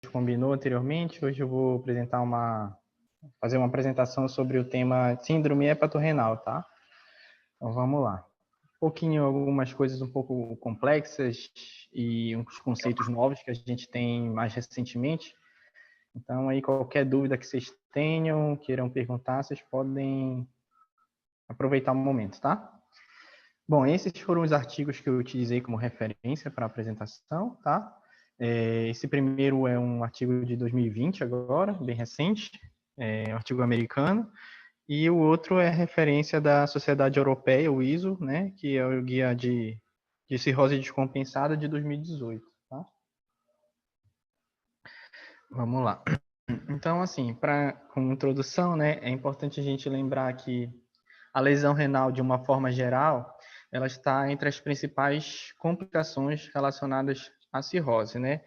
combinou anteriormente, hoje eu vou fazer uma apresentação sobre o tema síndrome hepatorrenal, tá? Então vamos lá. Algumas coisas um pouco complexas e uns conceitos novos que a gente tem mais recentemente. Então aí qualquer dúvida que vocês tenham, queiram perguntar, vocês podem aproveitar o momento, tá? Bom, esses foram os artigos que eu utilizei como referência para a apresentação, tá? Esse primeiro é um artigo de 2020 agora, bem recente, um artigo americano, e o outro é referência da Sociedade Europeia, o ISO, né, que é o guia de cirrose descompensada de 2018, tá? Vamos lá. Então, assim, como introdução, né, é importante a gente lembrar que a lesão renal, de uma forma geral, ela está entre as principais complicações relacionadas à cirrose, né?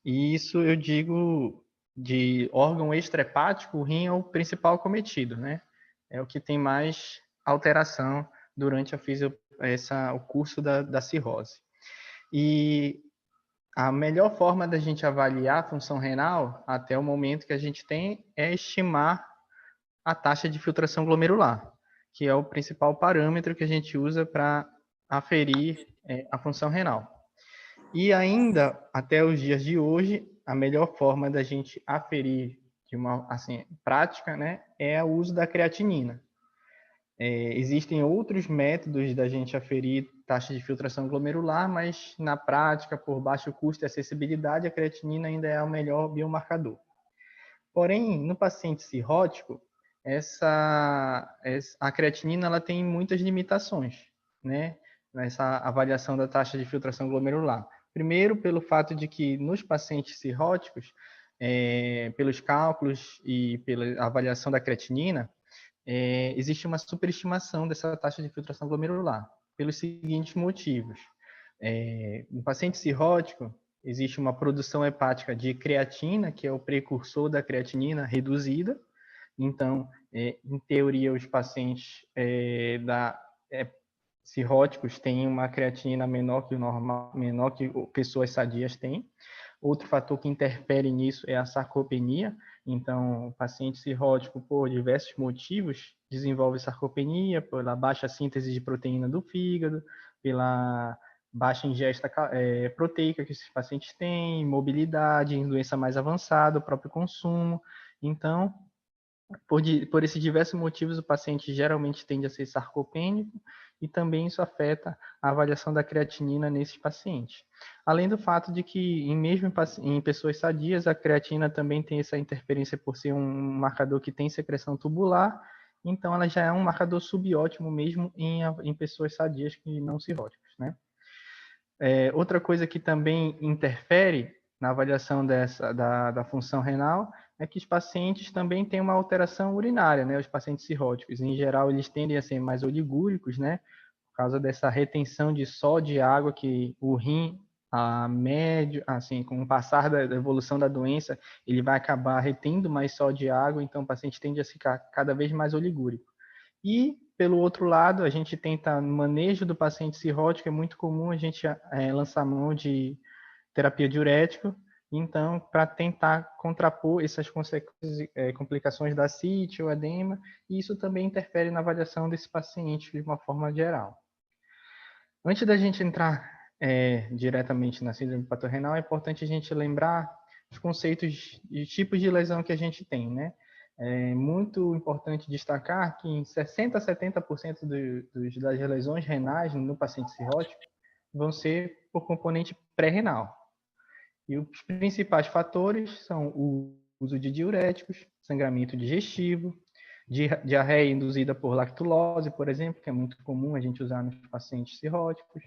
E isso eu digo de órgão extrahepático, o rim é o principal cometido, né? É o que tem mais alteração durante o curso da cirrose. E a melhor forma da gente avaliar a função renal, até o momento que a gente tem, é estimar a taxa de filtração glomerular, que é o principal parâmetro que a gente usa para aferir a função renal. E ainda, até os dias de hoje, a melhor forma da gente aferir de uma prática, né, é o uso da creatinina. Existem outros métodos da gente aferir taxa de filtração glomerular, mas na prática, por baixo custo e acessibilidade, a creatinina ainda é o melhor biomarcador. Porém, no paciente cirrótico, a creatinina ela tem muitas limitações, né, nessa avaliação da taxa de filtração glomerular. Primeiro, pelo fato de que nos pacientes cirróticos, pelos cálculos e pela avaliação da creatinina, existe uma superestimação dessa taxa de filtração glomerular, pelos seguintes motivos. No paciente cirrótico, existe uma produção hepática de creatina, que é o precursor da creatinina reduzida. Então, em teoria, os pacientes cirróticos têm uma creatinina menor que o normal, menor que pessoas sadias têm. Outro fator que interfere nisso é a sarcopenia. Então, o paciente cirrótico, por diversos motivos, desenvolve sarcopenia, pela baixa síntese de proteína do fígado, pela baixa ingesta proteica que esses pacientes têm, mobilidade, doença mais avançada, o próprio consumo. Então, por esses diversos motivos, o paciente geralmente tende a ser sarcopênico e também isso afeta a avaliação da creatinina nesses pacientes. Além do fato de que, mesmo em pessoas sadias, a creatina também tem essa interferência por ser um marcador que tem secreção tubular, então ela já é um marcador subótimo mesmo em pessoas sadias que não cirróticas, né? Outra coisa que também interfere na avaliação da função renal é que os pacientes também têm uma alteração urinária, né? Os pacientes cirróticos, em geral, eles tendem a ser mais oligúricos, né? Por causa dessa retenção de sódio e água que o rim, com o passar da evolução da doença, ele vai acabar retendo mais sódio e água, então o paciente tende a ficar cada vez mais oligúrico. E, pelo outro lado, a gente tenta, no manejo do paciente cirrótico, é muito comum a gente lançar mão de terapia diurética, então, para tentar contrapor essas complicações da cite ou edema, e isso também interfere na avaliação desse paciente de uma forma geral. Antes da gente entrar diretamente na síndrome hepatorrenal, é importante a gente lembrar os conceitos de tipos de lesão que a gente tem, né? É muito importante destacar que em 60% a 70% das lesões renais no paciente cirrótico vão ser por componente pré-renal. E os principais fatores são o uso de diuréticos, sangramento digestivo, diarreia induzida por lactulose, por exemplo, que é muito comum a gente usar nos pacientes cirróticos,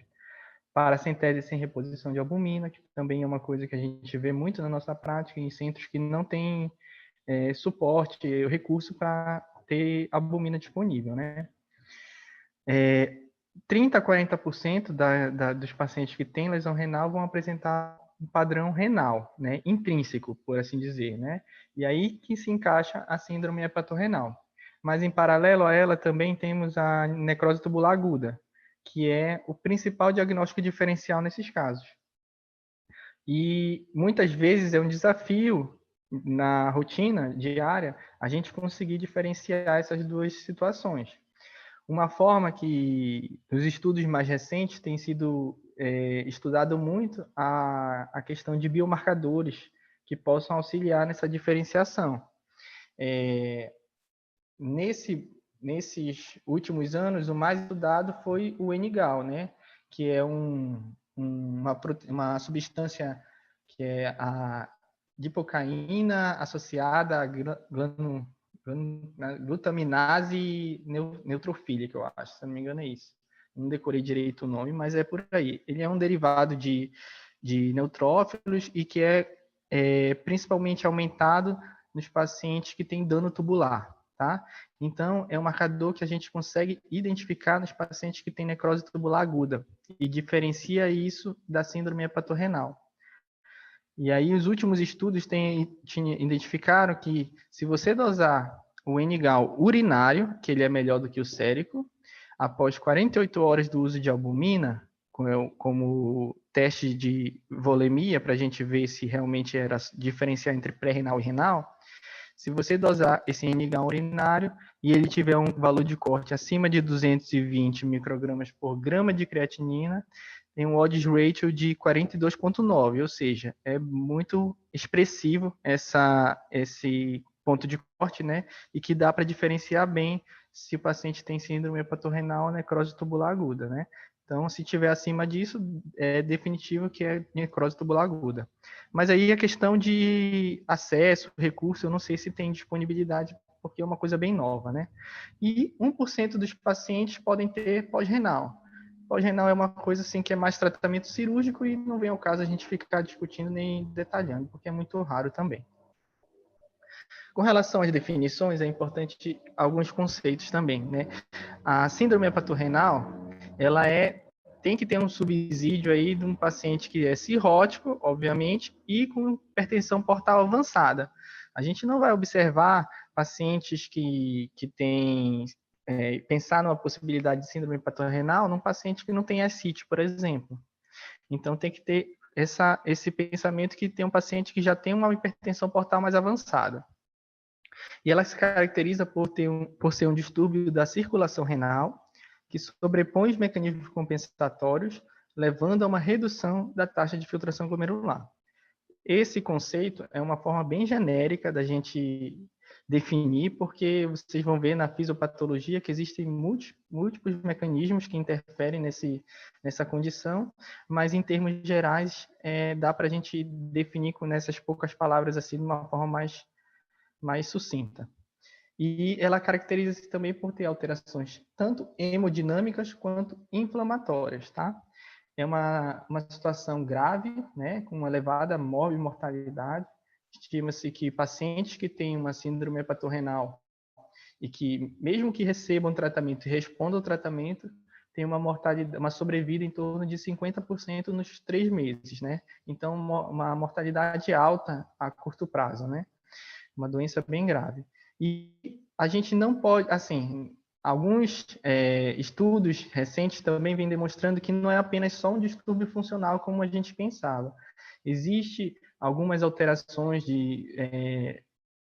paracentese sem reposição de albumina, que também é uma coisa que a gente vê muito na nossa prática em centros que não têm suporte, recurso para ter albumina disponível, né? 30% a 40% dos pacientes que têm lesão renal vão apresentar um padrão renal, né, intrínseco, por assim dizer, né? E aí que se encaixa a síndrome hepatorrenal. Mas em paralelo a ela também temos a necrose tubular aguda, que é o principal diagnóstico diferencial nesses casos. E muitas vezes é um desafio na rotina diária a gente conseguir diferenciar essas duas situações. Uma forma que nos estudos mais recentes tem sido estudado muito a questão de biomarcadores que possam auxiliar nessa diferenciação. Nesses últimos anos, o mais estudado foi o NGAL, né? Que é uma substância que é a dipocaína associada à glutaminase neutrofílica, eu acho, se não me engano é isso. Não decorei direito o nome, mas é por aí. Ele é um derivado de neutrófilos e que é principalmente aumentado nos pacientes que têm dano tubular, tá? Então, é um marcador que a gente consegue identificar nos pacientes que têm necrose tubular aguda e diferencia isso da síndrome hepatorrenal. E aí, os últimos estudos identificaram que se você dosar o NGAL urinário, que ele é melhor do que o sérico, após 48 horas do uso de albumina, como teste de volemia, para a gente ver se realmente era diferenciar entre pré-renal e renal, se você dosar esse NGAL urinário e ele tiver um valor de corte acima de 220 microgramas por grama de creatinina, tem um odds ratio de 42,9, ou seja, é muito expressivo esse ponto de corte, né? E que dá para diferenciar bem se o paciente tem síndrome hepatorrenal ou necrose tubular aguda, né? Então, se tiver acima disso, é definitivo que é necrose tubular aguda. Mas aí a questão de acesso, recurso, eu não sei se tem disponibilidade, porque é uma coisa bem nova, né? E 1% dos pacientes podem ter pós-renal. Pós-renal é uma coisa assim que é mais tratamento cirúrgico e não vem ao caso a gente ficar discutindo nem detalhando, porque é muito raro também. Com relação às definições, é importante alguns conceitos também, né? A síndrome hepatorrenal, tem que ter um subsídio aí de um paciente que é cirrótico, obviamente, e com hipertensão portal avançada. A gente não vai observar pacientes que têm pensar numa possibilidade de síndrome hepatorrenal num paciente que não tem ascite, por exemplo. Então, tem que ter esse pensamento que tem um paciente que já tem uma hipertensão portal mais avançada. E ela se caracteriza por ser um distúrbio da circulação renal, que sobrepõe os mecanismos compensatórios, levando a uma redução da taxa de filtração glomerular. Esse conceito é uma forma bem genérica da gente definir, porque vocês vão ver na fisiopatologia que existem múltiplos mecanismos que interferem nessa condição, mas em termos gerais dá para a gente definir com essas poucas palavras assim de uma forma mais sucinta. E ela caracteriza-se também por ter alterações tanto hemodinâmicas quanto inflamatórias, tá? É uma situação grave, né, com uma elevada mortalidade. Estima-se que pacientes que têm uma síndrome hepatorrenal e que, mesmo que recebam tratamento e respondam ao tratamento, tem uma mortalidade, uma sobrevida em torno de 50% nos 3 meses, né? Então, uma mortalidade alta a curto prazo, né? Uma doença bem grave. E a gente não pode, assim, alguns estudos recentes também vêm demonstrando que não é apenas só um distúrbio funcional como a gente pensava. Existe algumas alterações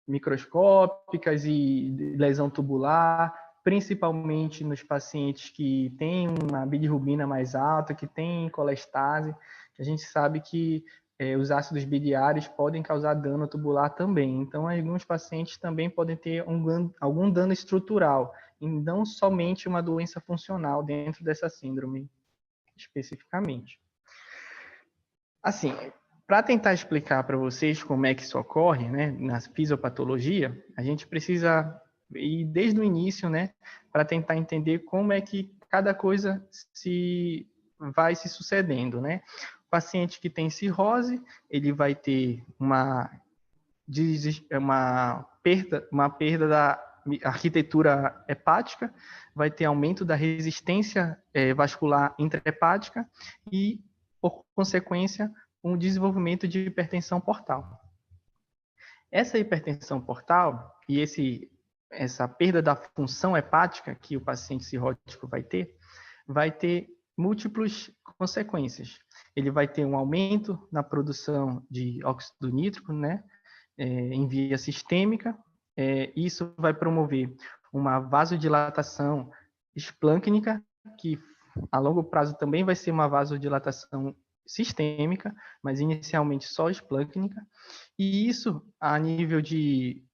microscópicas e de lesão tubular, principalmente nos pacientes que têm uma bilirrubina mais alta, que têm colestase. A gente sabe que os ácidos biliares podem causar dano tubular também. Então, alguns pacientes também podem ter algum dano estrutural, e não somente uma doença funcional dentro dessa síndrome, especificamente. Assim, para tentar explicar para vocês como é que isso ocorre, né, na fisiopatologia, a gente precisa ir desde o início, né, para tentar entender como é que cada coisa vai se sucedendo, né? O paciente que tem cirrose, ele vai ter uma perda da arquitetura hepática, vai ter aumento da resistência vascular intrahepática e, por consequência, um desenvolvimento de hipertensão portal. Essa hipertensão portal e essa perda da função hepática que o paciente cirrótico vai ter múltiplas consequências. ele vai ter um aumento na produção de óxido nítrico, né, em via sistêmica. Isso vai promover uma vasodilatação esplâncnica, que a longo prazo também vai ser uma vasodilatação sistêmica, mas inicialmente só esplâncnica. E isso, a nível de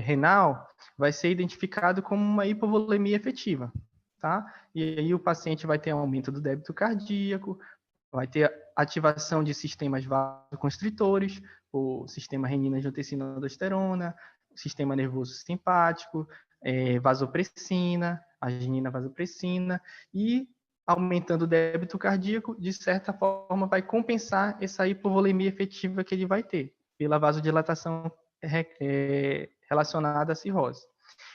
renal, vai ser identificado como uma hipovolemia efetiva, tá? E aí o paciente vai ter aumento do débito cardíaco, vai ter ativação de sistemas vasoconstritores, o sistema renina-angiotensina-aldosterona, sistema nervoso simpático, vasopressina, arginina vasopressina, e aumentando o débito cardíaco, de certa forma, vai compensar essa hipovolemia efetiva que ele vai ter, pela vasodilatação relacionada à cirrose.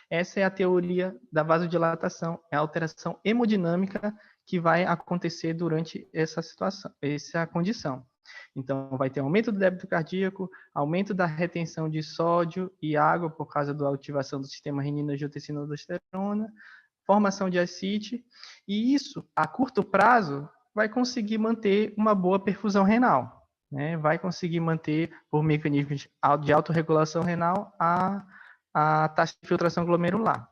Essa é a teoria da vasodilatação, é a alteração hemodinâmica que vai acontecer durante essa situação, essa condição. Então, vai ter aumento do débito cardíaco, aumento da retenção de sódio e água por causa da ativação do sistema renina-angiotensina-aldosterona, formação de ascite, e isso, a curto prazo, vai conseguir manter uma boa perfusão renal, né? Vai conseguir manter, por mecanismos de autorregulação renal, a taxa de filtração glomerular.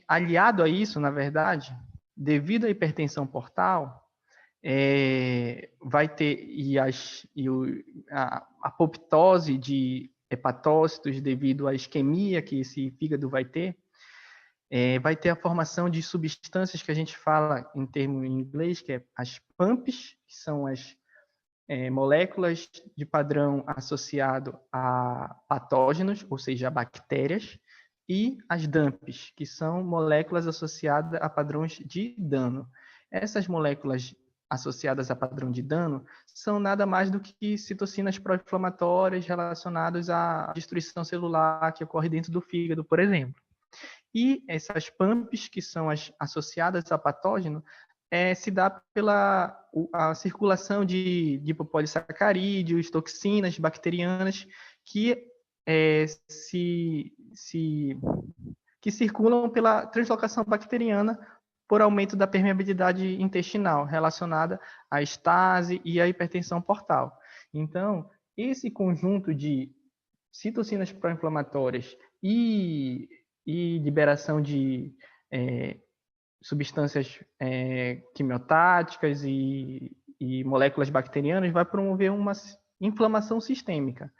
Aliado a isso, na verdade, devido à hipertensão portal, vai ter a apoptose de hepatócitos devido à isquemia que esse fígado vai ter a formação de substâncias que a gente fala em termo em inglês, que é as PAMPs, que são as moléculas de padrão associado a patógenos, ou seja, a bactérias, e as DAMPs, que são moléculas associadas a padrões de dano. Essas moléculas associadas a padrão de dano são nada mais do que citocinas pró-inflamatórias relacionadas à destruição celular que ocorre dentro do fígado, por exemplo. E essas PAMPs, que são as associadas a patógeno, se dá pela a circulação de hipopolissacarídeos, toxinas bacterianas que que circulam pela translocação bacteriana por aumento da permeabilidade intestinal relacionada à estase e à hipertensão portal. Então, esse conjunto de citocinas pró-inflamatórias e liberação de substâncias quimiotáticas e moléculas bacterianas vai promover uma inflamação sistêmica.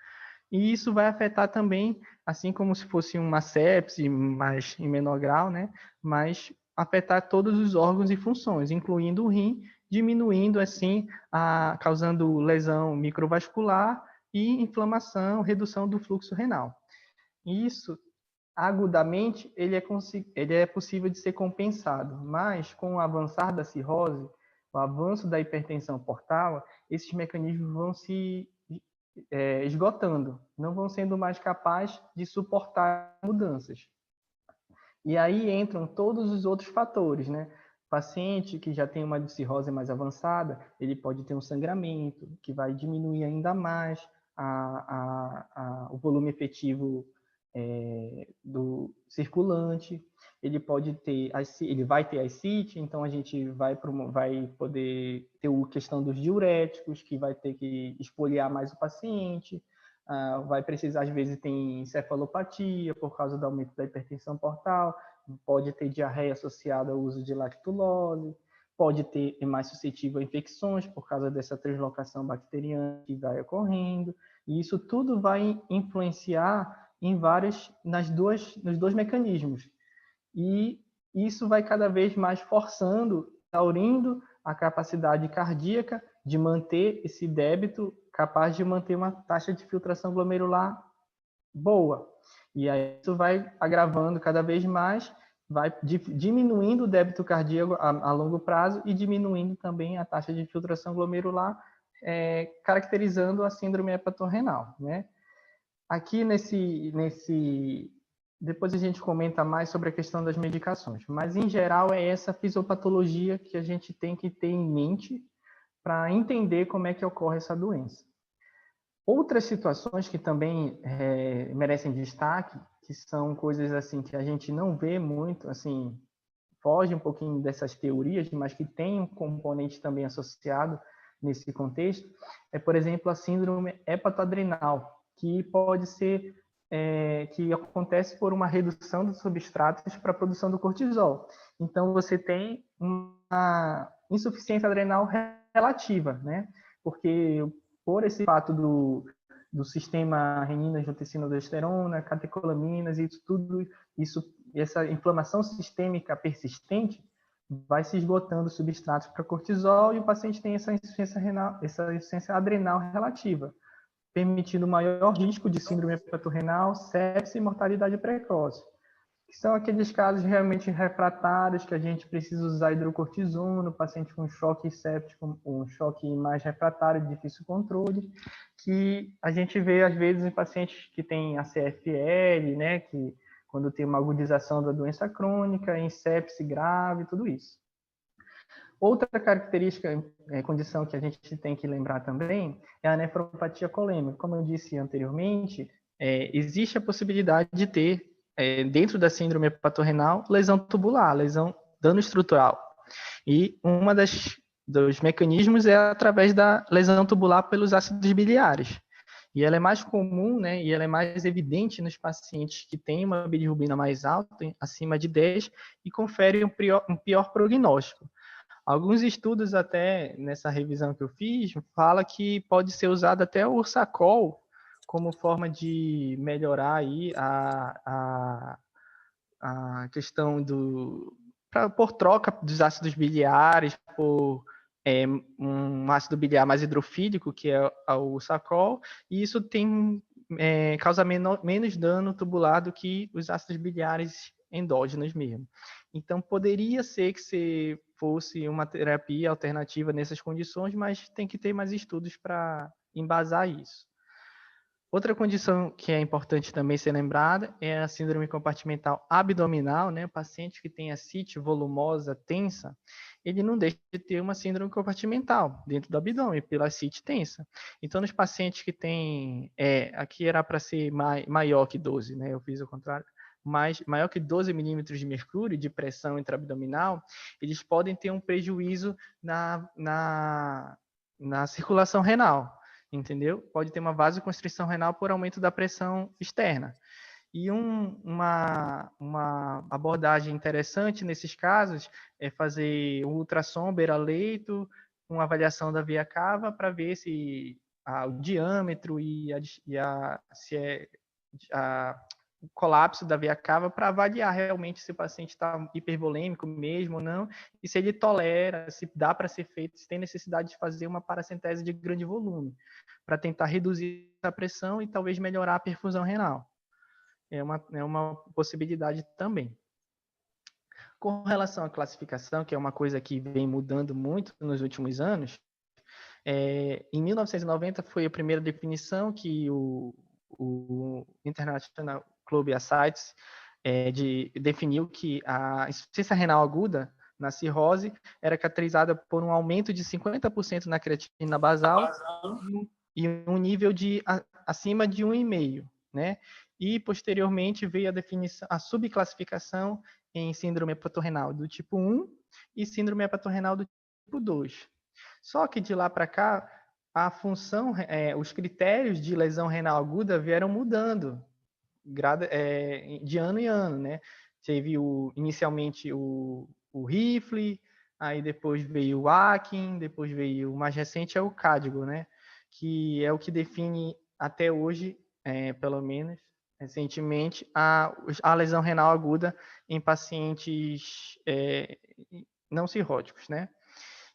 E isso vai afetar também, assim como se fosse uma sepse, mas em menor grau, né? Mas afetar todos os órgãos e funções, incluindo o rim, diminuindo assim, causando lesão microvascular e inflamação, redução do fluxo renal. Isso, agudamente, ele é possível de ser compensado, mas com o avançar da cirrose, o avanço da hipertensão portal, esses mecanismos vão se esgotando, não vão sendo mais capazes de suportar mudanças. E aí entram todos os outros fatores, né? Paciente que já tem uma cirrose mais avançada, ele pode ter um sangramento, que vai diminuir ainda mais o volume efetivo do circulante. Ele vai ter ascite, então a gente vai poder ter a questão dos diuréticos, que vai ter que espoliar mais o paciente. Vai precisar, às vezes, tem encefalopatia por causa do aumento da hipertensão portal, pode ter diarreia associada ao uso de lactulose, pode ter mais suscetível a infecções por causa dessa translocação bacteriana que vai ocorrendo, e isso tudo vai influenciar nos dois mecanismos. E isso vai cada vez mais forçando, exaurindo a capacidade cardíaca de manter esse débito capaz de manter uma taxa de filtração glomerular boa. E aí isso vai agravando cada vez mais, vai diminuindo o débito cardíaco a longo prazo e diminuindo também a taxa de filtração glomerular, caracterizando a síndrome hepatorrenal, né? Aqui depois a gente comenta mais sobre a questão das medicações, mas em geral é essa fisiopatologia que a gente tem que ter em mente para entender como é que ocorre essa doença. Outras situações que também merecem destaque, que são coisas assim que a gente não vê muito, assim, foge um pouquinho dessas teorias, mas que tem um componente também associado nesse contexto, é, por exemplo, a síndrome hepatoadrenal, que pode ser que acontece por uma redução dos substratos para a produção do cortisol. Então, você tem uma insuficiência adrenal relativa, né? Porque por esse fato do sistema renina, angiotensina, aldosterona, catecolaminas e tudo isso, essa inflamação sistêmica persistente vai se esgotando substratos para cortisol e o paciente tem essa insuficiência renal, essa insuficiência adrenal relativa, permitindo maior risco de síndrome hepatorrenal, sepse e mortalidade precoce. Que são aqueles casos realmente refratários que a gente precisa usar hidrocortisona no paciente com choque séptico, um choque mais refratário, de difícil controle, que a gente vê às vezes em pacientes que têm ACFL, né, que quando tem uma agudização da doença crônica, em sepse grave, tudo isso. Outra característica, condição que a gente tem que lembrar também é a nefropatia colêmica. Como eu disse anteriormente, existe a possibilidade de ter, dentro da síndrome hepatorrenal, lesão tubular, dano estrutural. E uma dos mecanismos é através da lesão tubular pelos ácidos biliares. E ela é mais comum, né, e ela é mais evidente nos pacientes que têm uma bilirrubina mais alta, acima de 10, e confere um pior prognóstico. Alguns estudos até nessa revisão que eu fiz fala que pode ser usado até o Ursacol como forma de melhorar aí a questão por troca dos ácidos biliares por um ácido biliar mais hidrofílico, que é o Ursacol, e isso causa menos dano tubular do que os ácidos biliares endógenos mesmo. Então, poderia ser que se fosse uma terapia alternativa nessas condições, mas tem que ter mais estudos para embasar isso. Outra condição que é importante também ser lembrada é a síndrome compartimental abdominal, né? O paciente que tem ascite volumosa tensa, ele não deixa de ter uma síndrome compartimental dentro do abdômen, pela ascite tensa. Então, nos pacientes que têm, aqui era para ser maior que 12, né? Eu fiz o contrário. Mas maior que 12 milímetros de mercúrio de pressão intraabdominal, eles podem ter um prejuízo na circulação renal, entendeu? Pode ter uma vasoconstrição renal por aumento da pressão externa. E uma abordagem interessante nesses casos é fazer um ultrassom beira-leito, uma avaliação da veia cava para ver se o diâmetro se é o colapso da veia cava, para avaliar realmente se o paciente está hipervolêmico mesmo ou não, e se ele tolera, se dá para ser feito, se tem necessidade de fazer uma paracentese de grande volume, para tentar reduzir a pressão e talvez melhorar a perfusão renal. É uma possibilidade também. Com relação à classificação, que é uma coisa que vem mudando muito nos últimos anos, em 1990 foi a primeira definição que o International Club Ascites definiu que a insuficiência renal aguda na cirrose era caracterizada por um aumento de 50% na creatinina basal e um nível acima de 1,5, né? E posteriormente veio a subclassificação em síndrome hepatorrenal do tipo 1 e síndrome hepatorrenal do tipo 2. Só que de lá para cá, a função, os critérios de lesão renal aguda vieram mudando de ano em ano, né? Teve inicialmente o Rifle, aí depois veio o Akin, depois veio o mais recente é o Cadgo, né? Que é o que define até hoje, pelo menos recentemente, a lesão renal aguda em pacientes não cirróticos, né?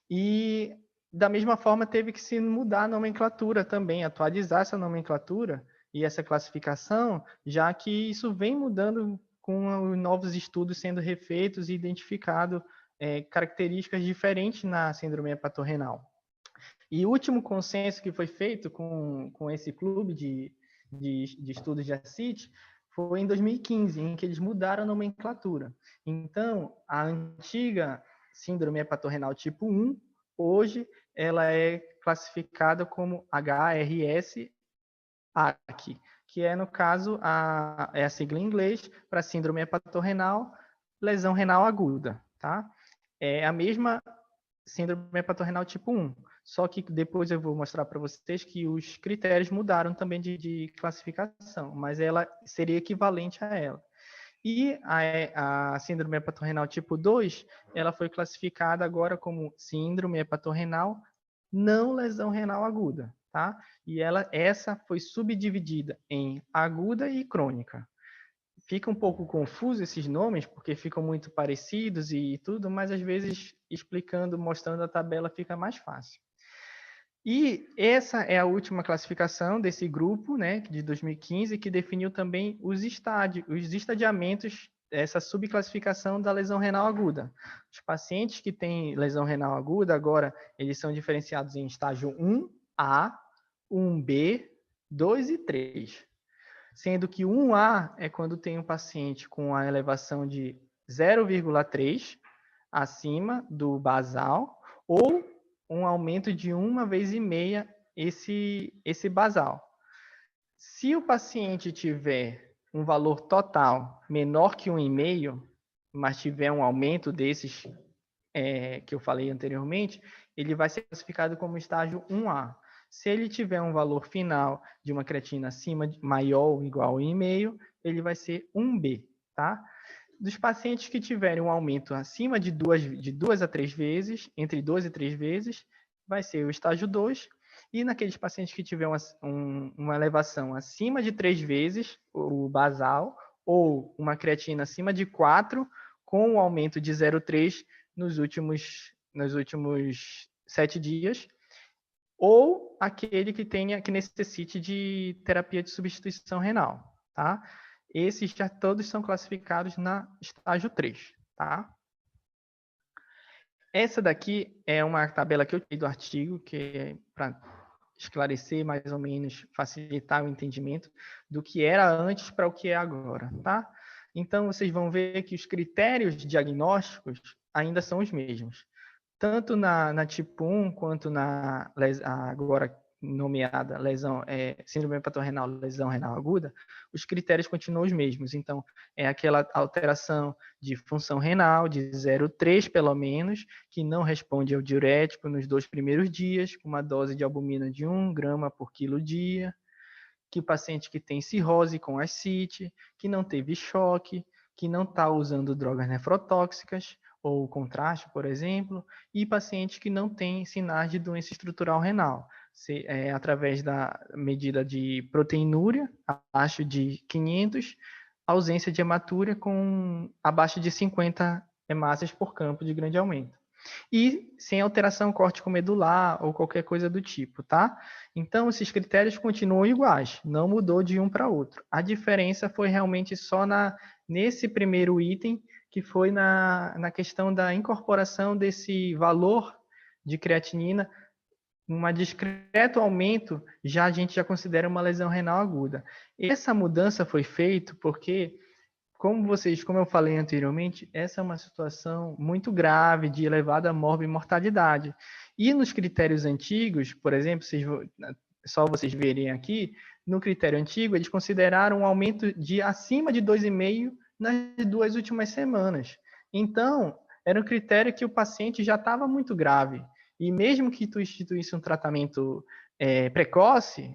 E da mesma forma teve que se mudar a nomenclatura também, atualizar essa nomenclatura e essa classificação, já que isso vem mudando com os novos estudos sendo refeitos e identificado características diferentes na síndrome hepatorrenal. E o último consenso que foi feito com esse clube de estudos de ACIT foi em 2015, em que eles mudaram a nomenclatura. Então, a antiga síndrome hepatorrenal tipo 1, hoje ela é classificada como HRS-AC, que é, no caso, a sigla em inglês para síndrome hepatorrenal, lesão renal aguda. tá? É a mesma síndrome hepatorenal tipo 1, só que depois eu vou mostrar para vocês que os critérios mudaram também de classificação, mas ela seria equivalente a ela. E a síndrome hepatorenal tipo 2, ela foi classificada agora como síndrome hepatorenal não lesão renal aguda, tá? E essa foi subdividida em aguda e crônica. Fica um pouco confuso esses nomes, porque ficam muito parecidos e tudo, mas às vezes explicando, mostrando a tabela fica mais fácil. E essa é a última classificação desse grupo, né, de 2015, que definiu também os estadiamentos dessa subclassificação da lesão renal aguda. Os pacientes que têm lesão renal aguda, agora, eles são diferenciados em estágio 1A, 1B, 2 e 3. Sendo que 1A é quando tem um paciente com a elevação de 0,3 acima do basal, ou um aumento de 1,5 vezes esse basal. Se o paciente tiver um valor total menor que 1,5, mas tiver um aumento desses que eu falei anteriormente, ele vai ser classificado como estágio 1A. Se ele tiver um valor final de uma creatina maior ou igual a 1,5, ele vai ser 1B, tá? Dos pacientes que tiverem um aumento acima de 2 a 3 vezes, entre 2 e 3 vezes, vai ser o estágio 2. E naqueles pacientes que tiverem uma elevação acima de 3 vezes o basal, ou uma creatina acima de 4, com um aumento de 0,3 nos últimos 7 dias, ou aquele que necessite de terapia de substituição renal, tá? Esses já todos são classificados na estágio 3, tá? Essa daqui é uma tabela que eu tirei do artigo, que é para esclarecer mais ou menos, facilitar o entendimento do que era antes para o que é agora, tá? Então, vocês vão ver que os critérios diagnósticos ainda são os mesmos. Tanto na tipo 1 quanto na agora nomeada síndrome hepatorenal, lesão renal aguda, os critérios continuam os mesmos. Então, é aquela alteração de função renal de 0,3 pelo menos, que não responde ao diurético nos 2 primeiros dias, com uma dose de albumina de 1 grama por quilo dia, que o paciente que tem cirrose com ascite, que não teve choque, que não está usando drogas nefrotóxicas, ou contraste, por exemplo, e paciente que não tem sinais de doença estrutural renal, através da medida de proteinúria, abaixo de 500, ausência de hematúria com abaixo de 50 hemácias por campo de grande aumento. E sem alteração córtico-medular ou qualquer coisa do tipo, tá? Então, esses critérios continuam iguais, não mudou de um para outro. A diferença foi realmente só nesse primeiro item, que foi na questão da incorporação desse valor de creatinina, um discreto aumento, a gente já considera uma lesão renal aguda. Essa mudança foi feita porque, como eu falei anteriormente, essa é uma situação muito grave de elevada morbimortalidade. E nos critérios antigos, por exemplo, só vocês verem aqui, no critério antigo, eles consideraram um aumento de acima de 2,5 nas 2 últimas semanas. Então, era um critério que o paciente já estava muito grave. E mesmo que tu instituísse um tratamento precoce,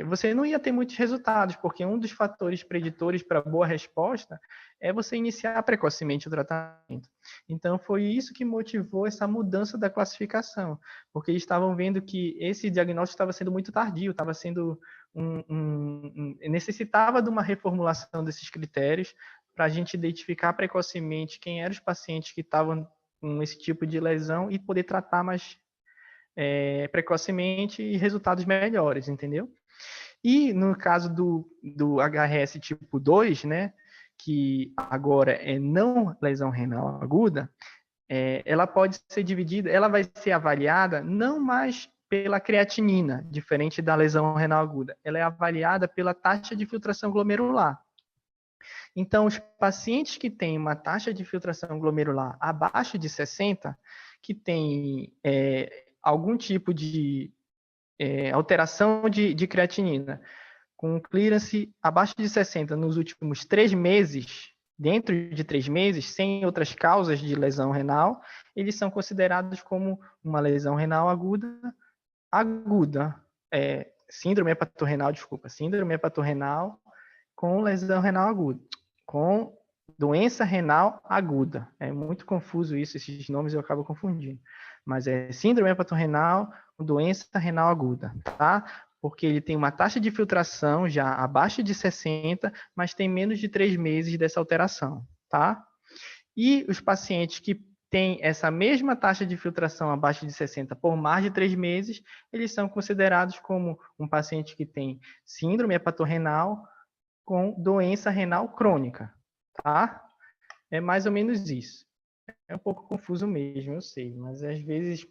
você não ia ter muitos resultados, porque um dos fatores preditores para boa resposta é você iniciar precocemente o tratamento. Então, foi isso que motivou essa mudança da classificação, porque eles estavam vendo que esse diagnóstico estava sendo muito tardio, estava sendo necessitava de uma reformulação desses critérios para a gente identificar precocemente quem eram os pacientes que estavam com esse tipo de lesão e poder tratar mais precocemente e resultados melhores, entendeu? E no caso do HRS tipo 2, né, que agora é não lesão renal aguda, ela pode ser dividida, ela vai ser avaliada não mais pela creatinina, diferente da lesão renal aguda, ela é avaliada pela taxa de filtração glomerular. Então, os pacientes que têm uma taxa de filtração glomerular abaixo de 60, que tem algum tipo de alteração de creatinina, com clearance abaixo de 60 nos últimos 3 meses, dentro de 3 meses, sem outras causas de lesão renal, eles são considerados como uma lesão renal aguda, síndrome hepatorrenal com lesão renal aguda, com doença renal aguda. É muito confuso isso, esses nomes eu acabo confundindo. Mas é síndrome hepatorrenal com doença renal aguda, tá? Porque ele tem uma taxa de filtração já abaixo de 60, mas tem menos de 3 meses dessa alteração, tá? E os pacientes que têm essa mesma taxa de filtração abaixo de 60 por mais de 3 meses, eles são considerados como um paciente que tem síndrome hepatorrenal com doença renal crônica, tá? É mais ou menos isso. É um pouco confuso mesmo, eu sei, mas às vezes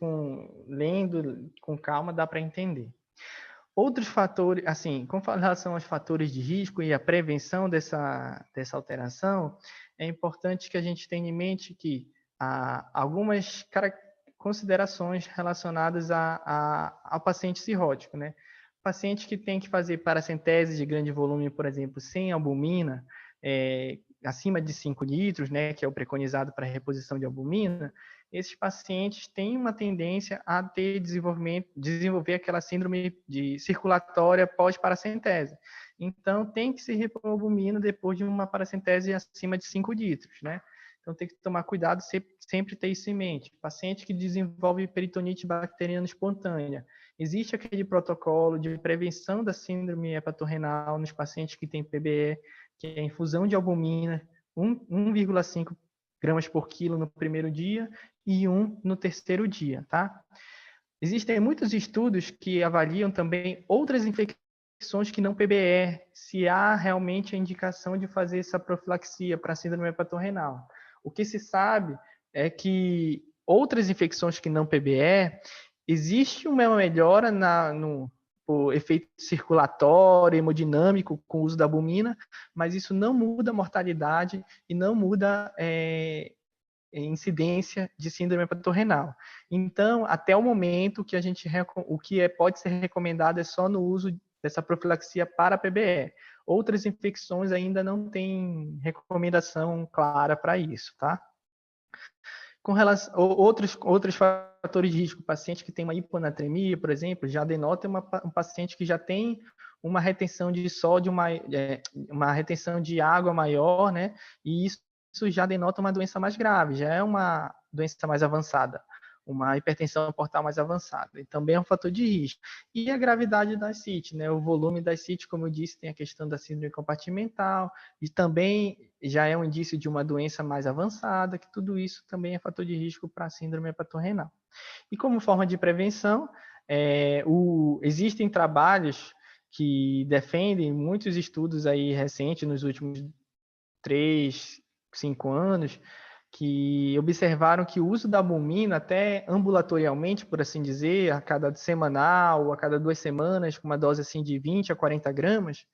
lendo com calma dá para entender. Outros fatores, assim, com relação aos fatores de risco e a prevenção dessa alteração, é importante que a gente tenha em mente que há algumas considerações relacionadas ao paciente cirrótico, né? Paciente que tem que fazer paracentese de grande volume, por exemplo, sem albumina, acima de 5 litros, né, que é o preconizado para a reposição de albumina, esses pacientes têm uma tendência a desenvolver aquela síndrome circulatória pós-paracentese. Então, tem que se repor albumina depois de uma paracentese acima de 5 litros, né? Então, tem que tomar cuidado, sempre ter isso em mente. Paciente que desenvolve peritonite bacteriana espontânea. Existe aquele protocolo de prevenção da síndrome hepatorrenal nos pacientes que têm PBE, que é a infusão de albumina, 1,5 gramas por quilo no primeiro dia e 1 no terceiro dia, tá? Existem muitos estudos que avaliam também outras infecções que não PBE, se há realmente a indicação de fazer essa profilaxia para a síndrome hepatorrenal. O que se sabe é que outras infecções que não PBE, existe uma melhora no efeito circulatório, hemodinâmico com o uso da albumina, mas isso não muda a mortalidade e não muda incidência de síndrome hepatorrenal. Então, até o momento, o que pode ser recomendado é só no uso dessa profilaxia para PBE. Outras infecções ainda não tem recomendação clara para isso, tá? Com relação outros fatores de risco, paciente que tem uma hiponatremia, por exemplo, já denota um paciente que já tem uma retenção de sódio, uma retenção de água maior, né? E isso já denota uma doença mais grave, já é uma doença mais avançada, uma hipertensão portal mais avançada. E também é um fator de risco. E a gravidade da ascite, né? O volume da ascite, como eu disse, tem a questão da síndrome compartimental, e também já é um indício de uma doença mais avançada, que tudo isso também é fator de risco para a síndrome hepatorrenal. E como forma de prevenção, existem trabalhos que defendem, muitos estudos aí recentes, nos últimos 3, 5 anos, que observaram que o uso da albumina, até ambulatorialmente, por assim dizer, a cada semanal ou a cada 2 semanas, com uma dose assim de 20 a 40 gramas,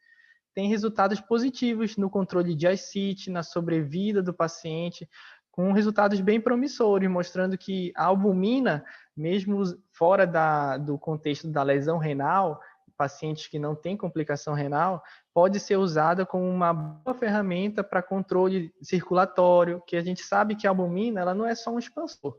tem resultados positivos no controle de ascite, na sobrevida do paciente, com resultados bem promissores, mostrando que a albumina, mesmo fora do contexto da lesão renal, pacientes que não têm complicação renal, pode ser usada como uma boa ferramenta para controle circulatório, que a gente sabe que a albumina ela não é só um expansor.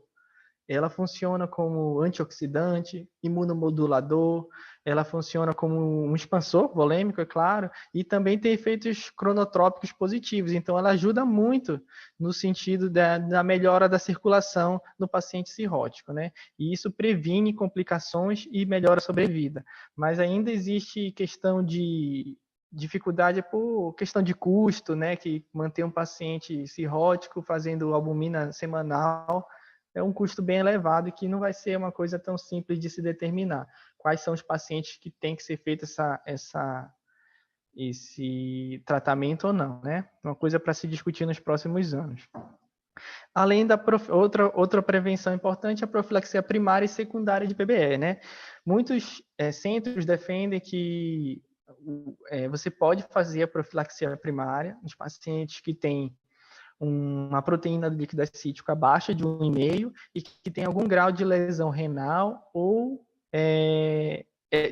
Ela funciona como antioxidante, imunomodulador, ela funciona como um expansor volêmico, é claro, e também tem efeitos cronotrópicos positivos. Então, ela ajuda muito no sentido da melhora da circulação no paciente cirrótico, né? E isso previne complicações e melhora a sobrevida. Mas ainda existe questão de dificuldade por questão de custo, né? Que manter um paciente cirrótico fazendo albumina semanal é um custo bem elevado e que não vai ser uma coisa tão simples de se determinar. Quais são os pacientes que tem que ser feito esse tratamento ou não, né? Uma coisa para se discutir nos próximos anos. Além da outra prevenção importante, a profilaxia primária e secundária de PBE, né? Muitos centros defendem que você pode fazer a profilaxia primária nos pacientes que têm uma proteína do líquido acítico abaixo de 1,5 e que tem algum grau de lesão renal ou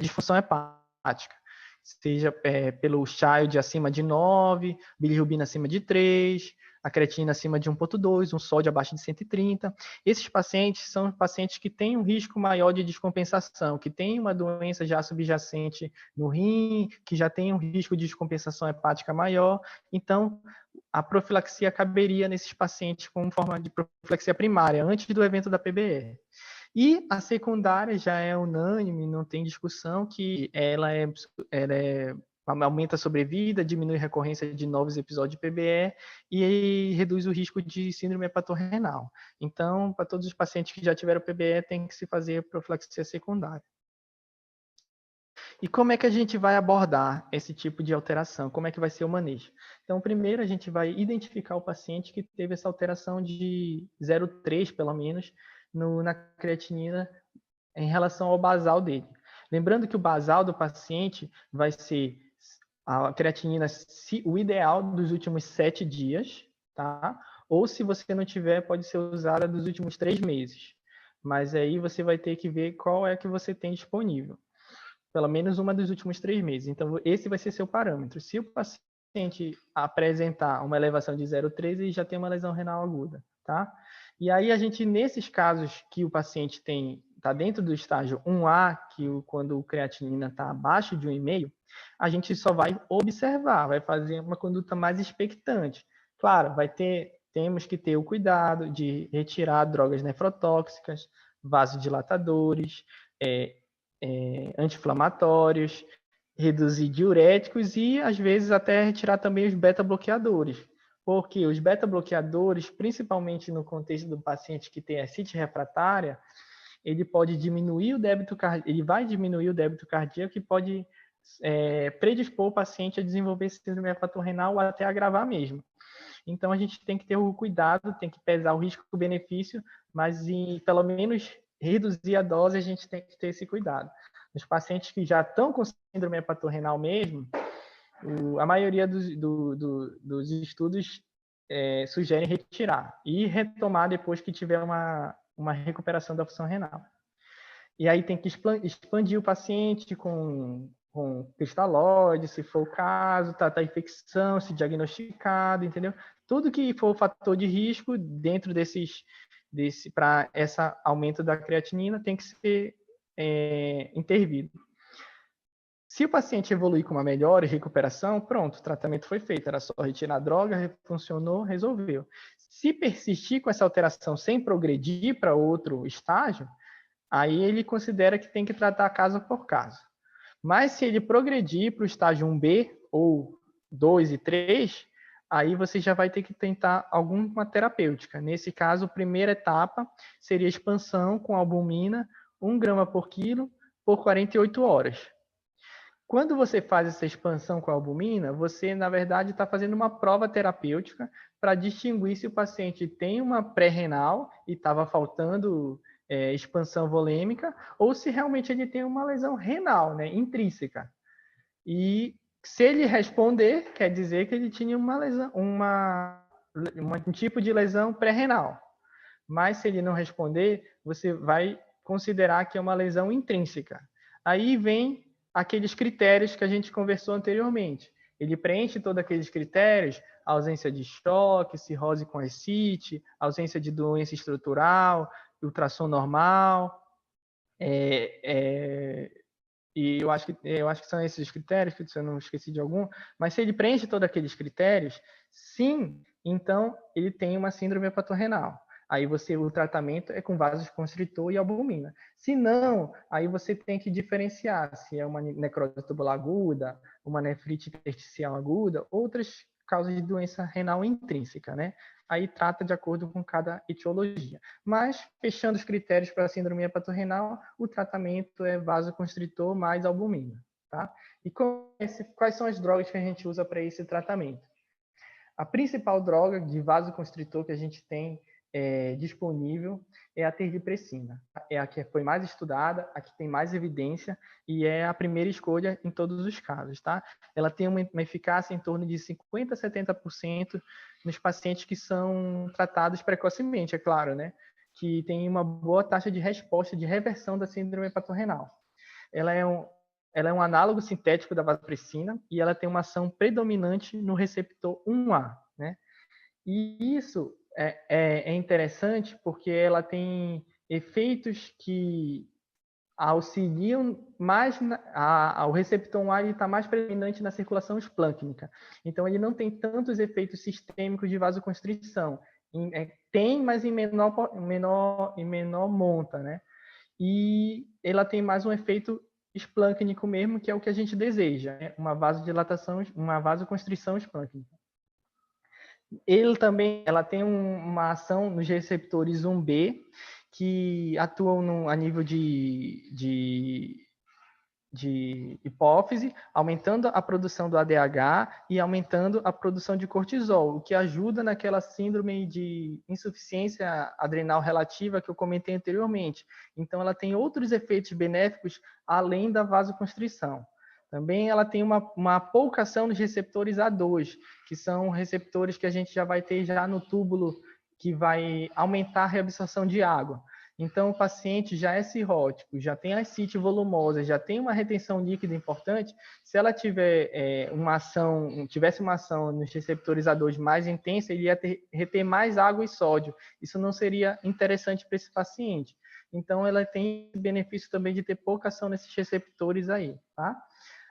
disfunção hepática, seja pelo child acima de 9, bilirrubina acima de 3, a creatinina acima de 1,2, um sódio abaixo de 130. Esses pacientes são pacientes que têm um risco maior de descompensação, que têm uma doença já subjacente no rim, que já tem um risco de descompensação hepática maior. Então, a profilaxia caberia nesses pacientes como forma de profilaxia primária, antes do evento da PBR. E a secundária já é unânime, não tem discussão, que ela aumenta a sobrevida, diminui a recorrência de novos episódios de PBE e reduz o risco de síndrome hepatorrenal. Então, para todos os pacientes que já tiveram PBE, tem que se fazer profilaxia secundária. E como é que a gente vai abordar esse tipo de alteração? Como é que vai ser o manejo? Então, primeiro a gente vai identificar o paciente que teve essa alteração de 0,3, pelo menos, na creatinina em relação ao basal dele. Lembrando que o basal do paciente vai ser a creatinina, o ideal dos últimos 7 dias, tá? Ou se você não tiver, pode ser usada dos últimos 3 meses. Mas aí você vai ter que ver qual é que você tem disponível. Pelo menos uma dos últimos 3 meses. Então, esse vai ser seu parâmetro. Se o paciente apresentar uma elevação de 0,3, ele já tem uma lesão renal aguda, tá? E aí, a gente, nesses casos que o paciente está dentro do estágio 1A, quando o creatinina está abaixo de 1,5, a gente só vai observar, vai fazer uma conduta mais expectante. Claro, temos que ter o cuidado de retirar drogas nefrotóxicas, vasodilatadores, anti-inflamatórios, reduzir diuréticos e, às vezes, até retirar também os beta-bloqueadores. Porque os beta-bloqueadores, principalmente no contexto do paciente que tem ascite refratária, ele pode diminuir o débito cardíaco, ele vai diminuir o débito cardíaco e pode predispor o paciente a desenvolver síndrome hepatorrenal ou até agravar mesmo. Então, a gente tem que ter o cuidado, tem que pesar o risco-benefício, mas pelo menos reduzir a dose, a gente tem que ter esse cuidado. Nos pacientes que já estão com síndrome hepatorrenal mesmo, a maioria dos estudos sugerem retirar e retomar depois que tiver uma recuperação da função renal. E aí tem que expandir o paciente com cristalóide, se for o caso, tratar a infecção, se diagnosticado, entendeu? Tudo que for fator de risco dentro para esse aumento da creatinina tem que ser intervido. Se o paciente evoluir com uma melhora e recuperação, pronto, o tratamento foi feito, era só retirar a droga, funcionou, resolveu. Se persistir com essa alteração sem progredir para outro estágio, aí ele considera que tem que tratar caso por caso. Mas se ele progredir para o estágio 1B ou 2 e 3, aí você já vai ter que tentar alguma terapêutica. Nesse caso, a primeira etapa seria expansão com albumina, 1 grama por quilo, por 48 horas. Quando você faz essa expansão com a albumina, você, na verdade, está fazendo uma prova terapêutica para distinguir se o paciente tem uma pré-renal e estava faltando expansão volêmica, ou se realmente ele tem uma lesão renal, né, intrínseca. E se ele responder, quer dizer que ele tinha uma lesão, um tipo de lesão pré-renal. Mas se ele não responder, você vai considerar que é uma lesão intrínseca. Aí vem aqueles critérios que a gente conversou anteriormente. Ele preenche todos aqueles critérios, ausência de choque, cirrose com ascite, ausência de doença estrutural, ultrassom normal, e eu acho que são esses critérios, se eu não esqueci de algum, mas se ele preenche todos aqueles critérios, sim, então ele tem uma síndrome hepatorrenal. Aí o tratamento é com vasoconstritor e albumina. Se não, aí você tem que diferenciar se é uma necrose tubular aguda, uma nefrite intersticial aguda, outras causas de doença renal intrínseca, né? Aí trata de acordo com cada etiologia. Mas, fechando os critérios para a síndrome hepatorrenal, o tratamento é vasoconstritor mais albumina, tá? E quais são as drogas que a gente usa para esse tratamento? A principal droga de vasoconstritor que a gente tem disponível é a terlipressina. É a que foi mais estudada, a que tem mais evidência e é a primeira escolha em todos os casos, tá? Ela tem uma eficácia em torno de 50% a 70% nos pacientes que são tratados precocemente, é claro, né? Que tem uma boa taxa de resposta, de reversão da síndrome hepatorrenal. Ela é um análogo sintético da vasopressina e ela tem uma ação predominante no receptor 1A, né? E isso é interessante porque ela tem efeitos que auxiliam mais o receptor 1A está mais predominante na circulação esplâncnica. Então ele não tem tantos efeitos sistêmicos de vasoconstrição. Tem, mas em menor monta, né? E ela tem mais um efeito esplâncnico mesmo, que é o que a gente deseja, né? Uma vasodilatação, uma vasoconstrição esplâncnica. Ela tem uma ação nos receptores 1B, que atuam a nível de hipófise, aumentando a produção do ADH e aumentando a produção de cortisol, o que ajuda naquela síndrome de insuficiência adrenal relativa que eu comentei anteriormente. Então, ela tem outros efeitos benéficos além da vasoconstrição. Também ela tem uma pouca ação nos receptores A2, que são receptores que a gente já vai ter já no túbulo, que vai aumentar a reabsorção de água. Então, o paciente já é cirrótico, já tem ascite volumosa, já tem uma retenção líquida importante. Se ela tivesse uma ação nos receptores A2 mais intensa, ele ia reter mais água e sódio. Isso não seria interessante para esse paciente. Então, ela tem benefício também de ter pouca ação nesses receptores aí, tá?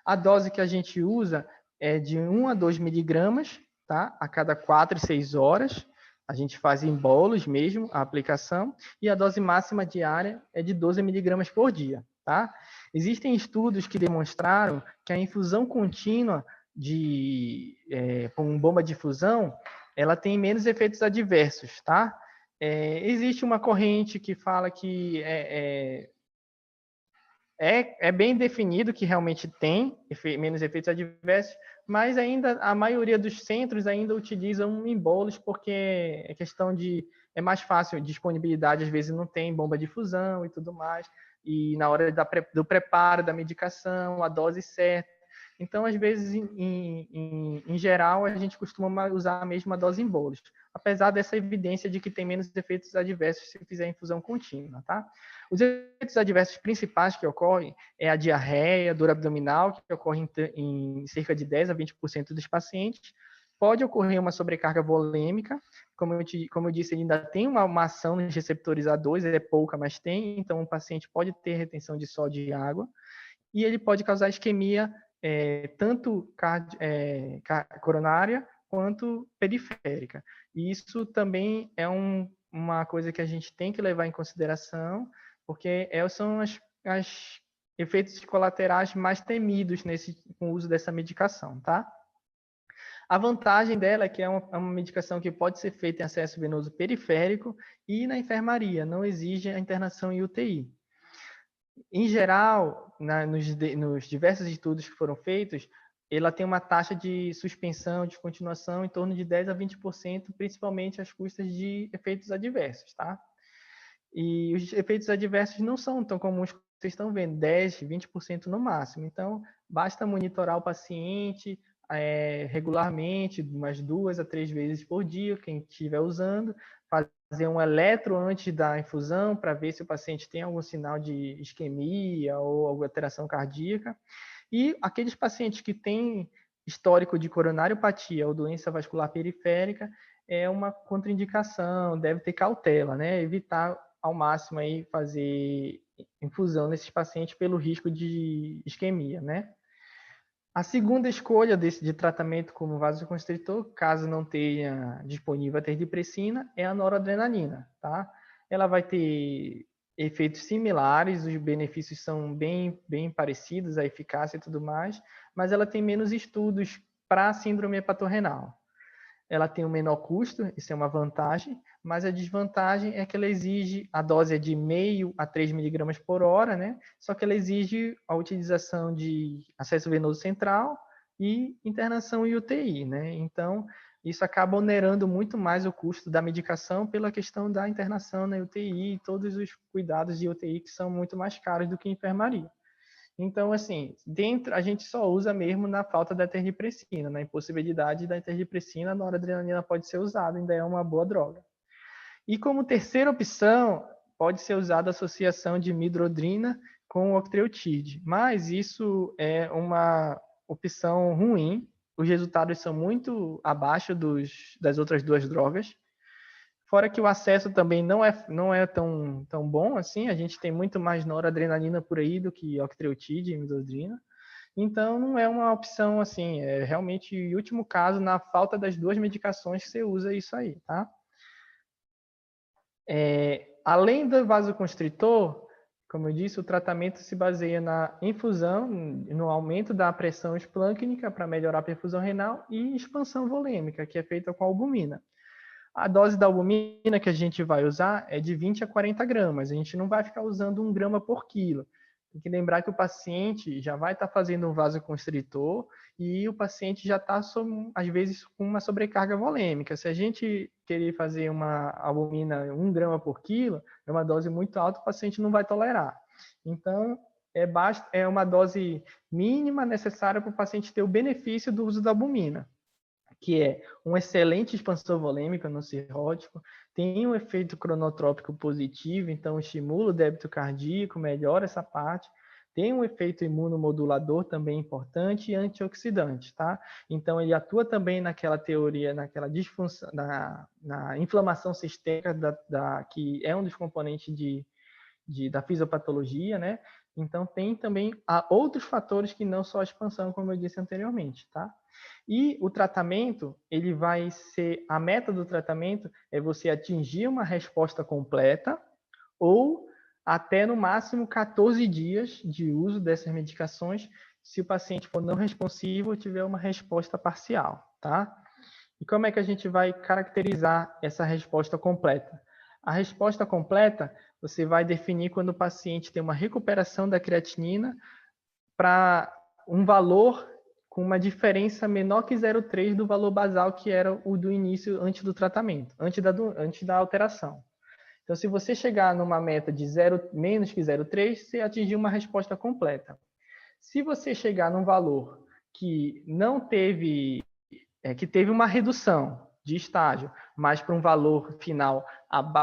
A dose que a gente usa é de 1 a 2 miligramas, tá? A cada 4 e 6 horas. A gente faz em bolos mesmo a aplicação, e a dose máxima diária é de 12 miligramas por dia, tá? Existem estudos que demonstraram que a infusão contínua com bomba de infusão, ela tem menos efeitos adversos, tá? Existe uma corrente que fala que é bem definido que realmente tem menos efeitos adversos, mas ainda a maioria dos centros ainda utilizam embolos porque é questão é mais fácil, disponibilidade às vezes não tem bomba de infusão e tudo mais, e na hora do preparo da medicação, a dose certa. Então, às vezes, em geral, a gente costuma usar a mesma dose em bolos, apesar dessa evidência de que tem menos efeitos adversos se fizer infusão contínua, tá? Os efeitos adversos principais que ocorrem é a diarreia, dor abdominal, que ocorre em cerca de 10 a 20% dos pacientes. Pode ocorrer uma sobrecarga volêmica, como eu disse, ele ainda tem uma ação nos receptores A2, é pouca, mas tem, então o paciente pode ter retenção de sódio e água, e ele pode causar isquemia tanto coronária quanto periférica. E isso também é uma coisa que a gente tem que levar em consideração, porque são os efeitos colaterais mais temidos com o uso dessa medicação, tá? A vantagem dela é que é uma medicação que pode ser feita em acesso venoso periférico e na enfermaria, não exige a internação em UTI. Em geral, nos diversos estudos que foram feitos, ela tem uma taxa de suspensão, de continuação em torno de 10 a 20%, principalmente às custas de efeitos adversos, tá? E os efeitos adversos não são tão comuns como vocês estão vendo, 10, 20% no máximo. Então, basta monitorar o paciente regularmente, umas 2 a 3 vezes por dia, quem estiver usando, fazer um eletro antes da infusão para ver se o paciente tem algum sinal de isquemia ou alguma alteração cardíaca. E aqueles pacientes que têm histórico de coronariopatia ou doença vascular periférica, é uma contraindicação, deve ter cautela, né? Evitar ao máximo aí fazer infusão nesses pacientes pelo risco de isquemia, né? A segunda escolha de tratamento como vasoconstritor, caso não tenha disponível a terdipressina, é a noradrenalina, tá? Ela vai ter efeitos similares, os benefícios são bem parecidos, a eficácia e tudo mais, mas ela tem menos estudos para a síndrome hepatorrenal. Ela tem um menor custo, isso é uma vantagem, mas a desvantagem é que ela exige, a dose é de 0,5 a 3 miligramas por hora, né? Só que ela exige a utilização de acesso venoso central e internação em UTI, né? Então, isso acaba onerando muito mais o custo da medicação pela questão da internação na UTI e todos os cuidados de UTI que são muito mais caros do que enfermaria. Então, assim, a gente só usa mesmo na falta da terdipressina, na impossibilidade da terdipressina, a noradrenalina pode ser usada, ainda é uma boa droga. E como terceira opção, pode ser usada a associação de midrodrina com octreotide, mas isso é uma opção ruim, os resultados são muito abaixo das outras duas drogas. Fora que o acesso também não é tão bom assim, a gente tem muito mais noradrenalina por aí do que octreotide e imidodrina. Então, não é uma opção assim, é realmente o último caso, na falta das duas medicações que você usa isso aí, tá? Além do vasoconstritor, como eu disse, o tratamento se baseia na infusão, no aumento da pressão esplâncnica para melhorar a perfusão renal e expansão volêmica, que é feita com albumina. A dose da albumina que a gente vai usar é de 20 a 40 gramas. A gente não vai ficar usando 1 grama por quilo. Tem que lembrar que o paciente já vai estar fazendo um vasoconstritor e o paciente já está, às vezes, com uma sobrecarga volêmica. Se a gente querer fazer uma albumina 1 grama por quilo, é uma dose muito alta, o paciente não vai tolerar. Então, é uma dose mínima necessária para o paciente ter o benefício do uso da albumina, que é um excelente expansor volêmico no cirrótico, tem um efeito cronotrópico positivo, então estimula o débito cardíaco, melhora essa parte, tem um efeito imunomodulador também importante e antioxidante, tá? Então ele atua também naquela teoria, naquela disfunção, na inflamação sistêmica, que é um dos componentes da fisiopatologia, né? Então tem também outros fatores que não só a expansão, como eu disse anteriormente, tá? E o tratamento, a meta do tratamento é você atingir uma resposta completa ou até no máximo 14 dias de uso dessas medicações, se o paciente for não responsivo ou tiver uma resposta parcial, tá? E como é que a gente vai caracterizar essa resposta completa? A resposta completa você vai definir quando o paciente tem uma recuperação da creatinina para um valor com uma diferença menor que 0,3 do valor basal, que era o do início, antes do tratamento, antes da alteração. Então, se você chegar numa meta de menos que 0,3, você atingiu uma resposta completa. Se você chegar num valor que não teve, que teve uma redução de estágio, mas para um valor final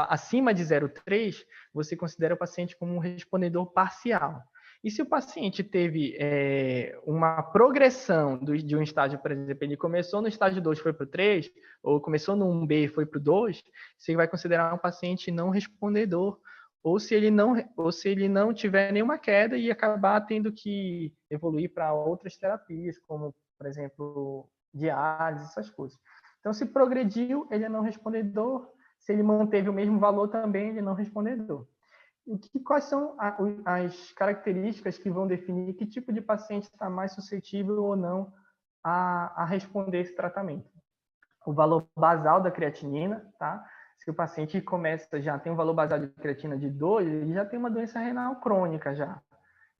acima de 0,3, você considera o paciente como um respondedor parcial. E se o paciente teve uma progressão de um estágio, por exemplo, ele começou no estágio 2 e foi para o 3, ou começou no 1B e foi para o 2, você vai considerar um paciente não respondedor, ou se ele não tiver nenhuma queda e acabar tendo que evoluir para outras terapias, como, por exemplo, diálise, essas coisas. Então, se progrediu, ele é não respondedor. Se ele manteve o mesmo valor também, ele é não respondedor. Quais são as características que vão definir que tipo de paciente está mais suscetível ou não a responder esse tratamento? O valor basal da creatinina, tá? Se o paciente já tem um valor basal de creatina de 2, ele já tem uma doença renal crônica já.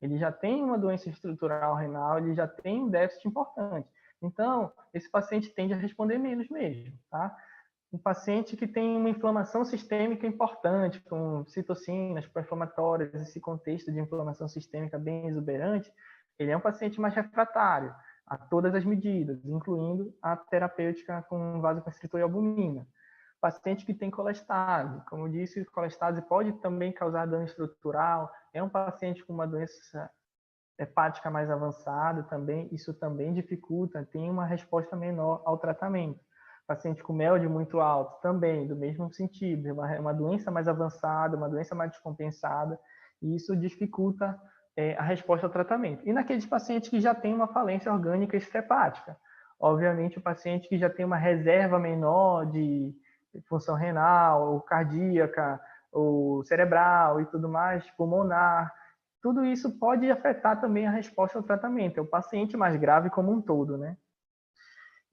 Ele já tem uma doença estrutural renal, ele já tem um déficit importante. Então, esse paciente tende a responder menos mesmo, tá? Um paciente que tem uma inflamação sistêmica importante, com citocinas pró-inflamatórias, esse contexto de inflamação sistêmica bem exuberante, ele é um paciente mais refratário a todas as medidas, incluindo a terapêutica com vasoconstritor e albumina. Paciente que tem colestase, como eu disse, colestase pode também causar dano estrutural, é um paciente com uma doença hepática mais avançada também, isso também dificulta, tem uma resposta menor ao tratamento. Paciente com MELD muito alto, também, do mesmo sentido, uma doença mais avançada, uma doença mais descompensada, e isso dificulta a resposta ao tratamento. E naqueles pacientes que já têm uma falência orgânica extrahepática, obviamente o paciente que já tem uma reserva menor de função renal, ou cardíaca, ou cerebral e tudo mais, pulmonar, tudo isso pode afetar também a resposta ao tratamento, é o paciente mais grave como um todo, né?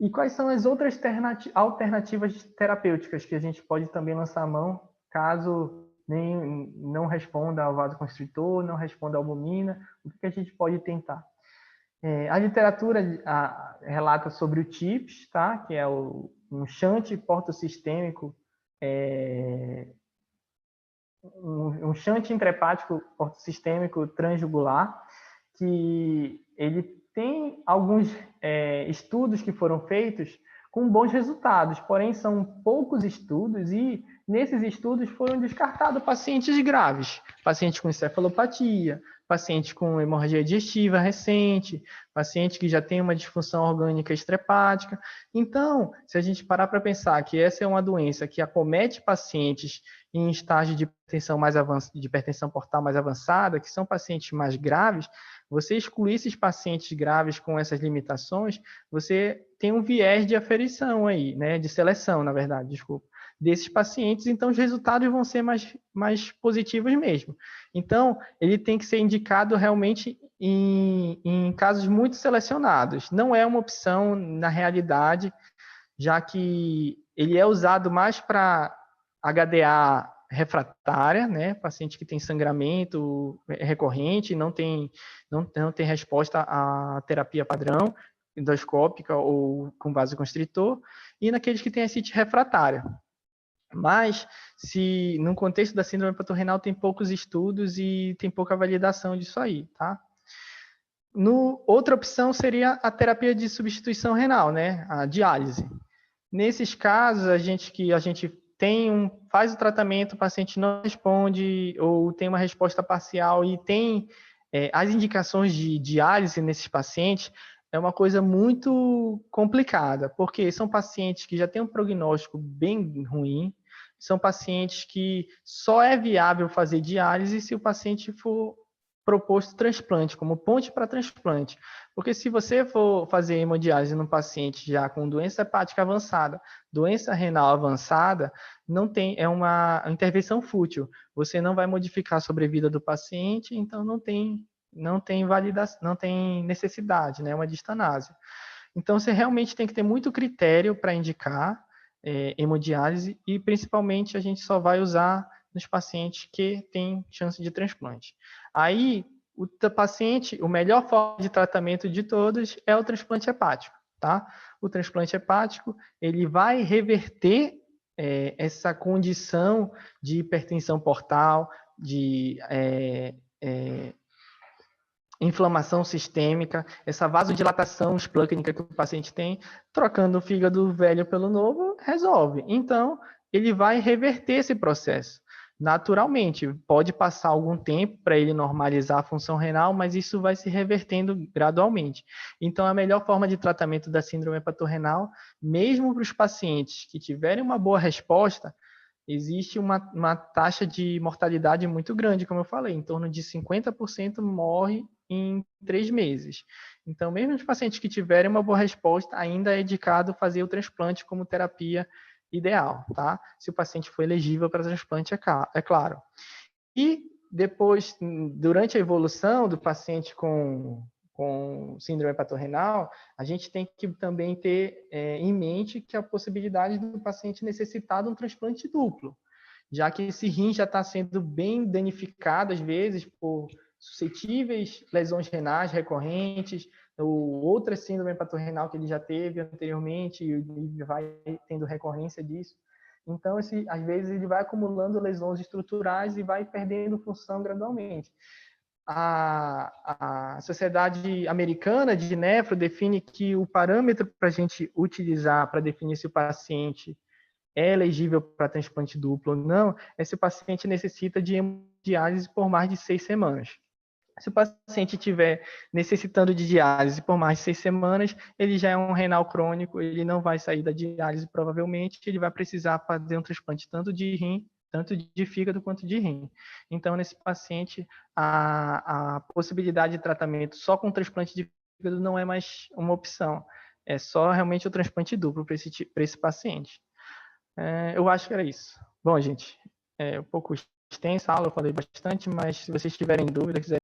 E quais são as outras alternativas terapêuticas que a gente pode também lançar a mão, caso não responda ao vasoconstritor, não responda à albumina, o que a gente pode tentar? A literatura relata sobre o TIPS, tá? Que é um shunt portosistêmico, um shunt intrahepático portosistêmico transjugular, que ele tem alguns estudos que foram feitos com bons resultados, porém são poucos estudos e nesses estudos foram descartados pacientes graves, pacientes com encefalopatia, paciente com hemorragia digestiva recente, paciente que já tem uma disfunção orgânica extrahepática. Então, se a gente parar para pensar que essa é uma doença que acomete pacientes em estágio de hipertensão portal mais avançada, que são pacientes mais graves, você excluir esses pacientes graves com essas limitações, você tem um viés de aferição aí, né? De seleção, na verdade, desculpa, desses pacientes, então os resultados vão ser mais positivos mesmo. Então, ele tem que ser indicado realmente em casos muito selecionados. Não é uma opção na realidade, já que ele é usado mais para HDA refratária, né? Paciente que tem sangramento recorrente, não tem resposta à terapia padrão, endoscópica ou com vasoconstritor, e naqueles que têm ascite refratária. Mas, se no contexto da síndrome hepatorenal tem poucos estudos e tem pouca validação disso aí, tá? Outra opção seria a terapia de substituição renal, né? A diálise. Nesses casos, a gente faz o tratamento, o paciente não responde ou tem uma resposta parcial e tem as indicações de diálise nesses pacientes, é uma coisa muito complicada, porque são pacientes que já têm um prognóstico bem ruim, são pacientes que só é viável fazer diálise se o paciente for proposto transplante, como ponte para transplante. Porque se você for fazer hemodiálise num paciente já com doença hepática avançada, doença renal avançada, é uma intervenção fútil. Você não vai modificar a sobrevida do paciente, então não tem validação, não tem necessidade, né? É uma distanásia. Então você realmente tem que ter muito critério para indicar hemodiálise e principalmente a gente só vai usar nos pacientes que têm chance de transplante. Aí, o melhor forma de tratamento de todos é o transplante hepático, tá? O transplante hepático, ele vai reverter essa condição de hipertensão portal, de inflamação sistêmica, essa vasodilatação esplâncnica que o paciente tem, trocando o fígado velho pelo novo, resolve. Então, ele vai reverter esse processo. Naturalmente, pode passar algum tempo para ele normalizar a função renal, mas isso vai se revertendo gradualmente. Então, a melhor forma de tratamento da síndrome hepatorenal, mesmo para os pacientes que tiverem uma boa resposta, existe uma taxa de mortalidade muito grande, como eu falei, em torno de 50% morre em 3 meses. Então, mesmo os pacientes que tiverem uma boa resposta, ainda é indicado fazer o transplante como terapia ideal, tá? Se o paciente for elegível para transplante, é claro. E depois, durante a evolução do paciente com síndrome hepatorenal, a gente tem que também ter em mente que a possibilidade do paciente necessitar de um transplante duplo, já que esse rim já está sendo bem danificado, às vezes, por suscetíveis lesões renais recorrentes, ou outra síndrome hepatorenal que ele já teve anteriormente e vai tendo recorrência disso. Então, às vezes, ele vai acumulando lesões estruturais e vai perdendo função gradualmente. A Sociedade Americana de Nefro define que o parâmetro para a gente utilizar para definir se o paciente é elegível para transplante duplo ou não é se o paciente necessita de hemodiálise por mais de 6 semanas. Se o paciente estiver necessitando de diálise por mais de 6 semanas, ele já é um renal crônico, ele não vai sair da diálise provavelmente, ele vai precisar fazer um transplante tanto de rim, tanto de fígado quanto de rim. Então, nesse paciente, a possibilidade de tratamento só com transplante de fígado não é mais uma opção. É só realmente o transplante duplo para esse paciente. Eu acho que era isso. Bom, gente, um pouco extensa a aula, eu falei bastante, mas se vocês tiverem dúvida, quiserem